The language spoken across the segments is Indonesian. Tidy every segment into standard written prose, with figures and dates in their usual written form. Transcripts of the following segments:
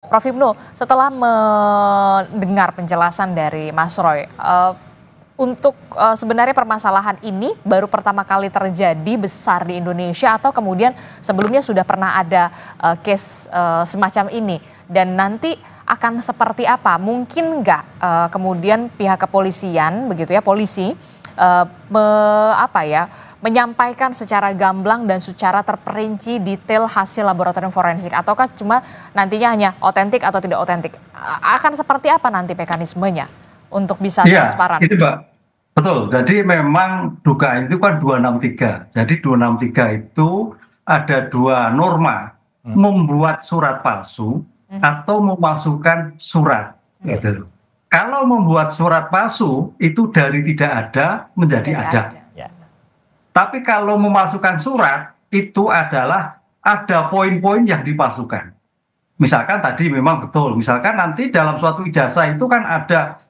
Prof. Hipnu, setelah mendengar penjelasan dari Mas Roy, untuk sebenarnya permasalahan ini baru pertama kali terjadi besar di Indonesia atau kemudian sebelumnya sudah pernah ada case semacam ini? Dan nanti akan seperti apa? Mungkin nggak kemudian pihak kepolisian, begitu ya, polisi menyampaikan secara gamblang dan secara terperinci detail hasil laboratorium forensik, ataukah cuma nantinya hanya otentik atau tidak otentik? Akan seperti apa nanti mekanismenya untuk bisa transparan? Itu Mbak, betul. Jadi memang dugaan itu kan 263. Jadi 263 itu ada dua norma, membuat surat palsu atau memalsukan surat. Gitu. Kalau membuat surat palsu itu dari tidak ada menjadi ada. Tapi kalau memalsukan surat itu adalah ada poin-poin yang dipalsukan. Misalkan tadi memang betul, misalkan nanti dalam suatu ijazah itu kan ada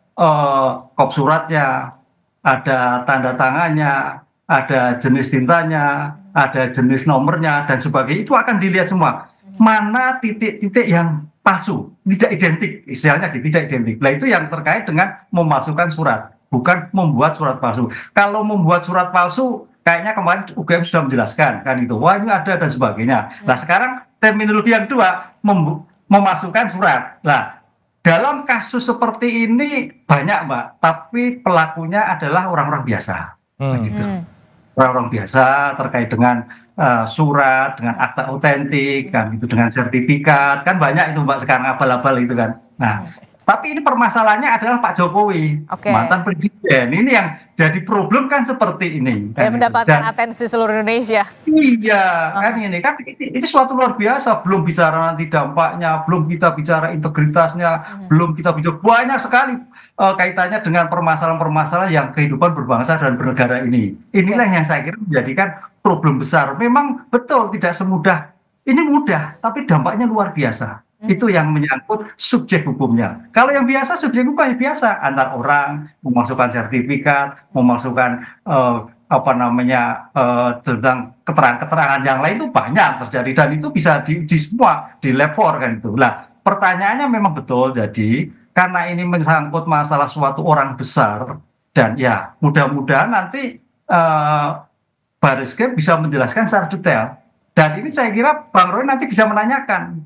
kop suratnya, ada tanda tangannya, ada jenis tintanya, ada jenis nomornya dan sebagainya, itu akan dilihat semua. Mana titik-titik yang palsu, tidak identik, istilahnya tidak identik. Nah itu yang terkait dengan memalsukan surat, bukan membuat surat palsu. Kalau membuat surat palsu, kayaknya kemarin UGM sudah menjelaskan kan itu, wah ini ada dan sebagainya. Nah sekarang terminologi yang kedua, memasukkan surat. Nah dalam kasus seperti ini banyak Mbak, tapi pelakunya adalah orang-orang biasa. Gitu. Orang-orang biasa terkait dengan surat, dengan akta otentik, kan itu dengan sertifikat, kan banyak itu Mbak sekarang abal-abal itu kan. Nah tapi ini permasalahannya adalah Pak Jokowi, mantan presiden. Ini yang jadi problem kan seperti ini. Yang mendapatkan atensi seluruh Indonesia. Iya, ini suatu luar biasa. Belum bicara nanti dampaknya, belum kita bicara integritasnya, belum kita bicara banyak sekali kaitannya dengan permasalahan-permasalahan yang kehidupan berbangsa dan bernegara ini. Inilah yang saya kira menjadikan problem besar. Memang betul tidak semudah, ini mudah, tapi dampaknya luar biasa. Itu yang menyangkut subjek hukumnya. Kalau yang biasa, subjek hukumnya biasa, antar orang, memasukkan sertifikat, memasukkan tentang keterangan-keterangan yang lain itu banyak terjadi dan itu bisa diuji semua di lab 4 kan itu. Nah, pertanyaannya memang betul, jadi karena ini menyangkut masalah suatu orang besar dan ya mudah-mudahan nanti Baris Krim bisa menjelaskan secara detail. Dan ini saya kira Bang Roy nanti bisa menanyakan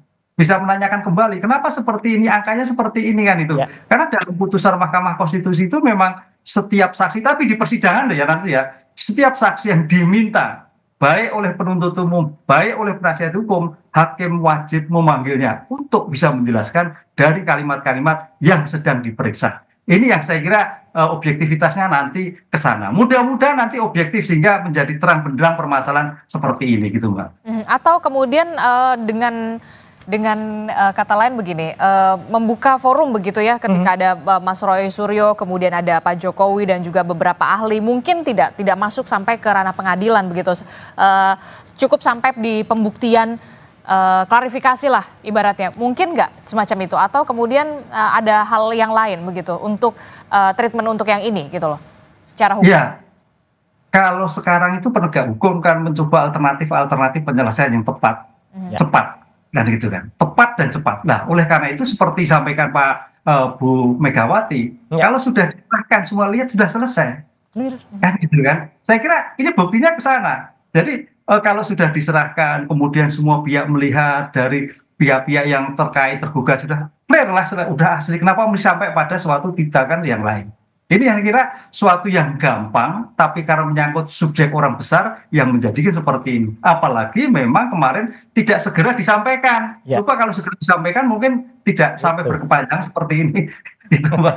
kembali kenapa seperti ini, angkanya seperti ini kan itu. Karena dalam putusan Mahkamah Konstitusi itu memang setiap saksi, tapi di persidangan ya nanti ya, setiap saksi yang diminta baik oleh penuntut umum, baik oleh penasihat hukum, hakim wajib memanggilnya untuk bisa menjelaskan dari kalimat-kalimat yang sedang diperiksa. Ini yang saya kira objektivitasnya nanti ke sana. Mudah-mudahan nanti objektif sehingga menjadi terang benderang permasalahan seperti ini gitu Mbak. Atau kemudian dengan kata lain begini, membuka forum begitu ya ketika ada Mas Roy Suryo, kemudian ada Pak Jokowi dan juga beberapa ahli, mungkin tidak masuk sampai ke ranah pengadilan begitu, cukup sampai di pembuktian, klarifikasi lah ibaratnya, mungkin nggak semacam itu, atau kemudian ada hal yang lain begitu untuk treatment untuk yang ini gitu loh, secara hukum. Ya, kalau sekarang itu penegak hukum kan mencoba alternatif penyelesaian yang tepat, cepat. Dan gitu kan, tepat dan cepat. Nah, oleh karena itu seperti sampaikan Pak Bu Megawati, kalau sudah disahkan semua lihat sudah selesai, kan gitu kan. Saya kira ini buktinya ke sana. Jadi kalau sudah diserahkan, kemudian semua pihak melihat dari pihak-pihak yang terkait tergugat sudah clear lah, sudah asli. Kenapa mesti sampai pada suatu tindakan yang lain? Ini yang kira suatu yang gampang, tapi karena menyangkut subjek orang besar yang menjadikan seperti ini. Apalagi memang kemarin tidak segera disampaikan. Lupa kalau segera disampaikan mungkin tidak sampai berkepanjangan seperti ini. Itu Mbak.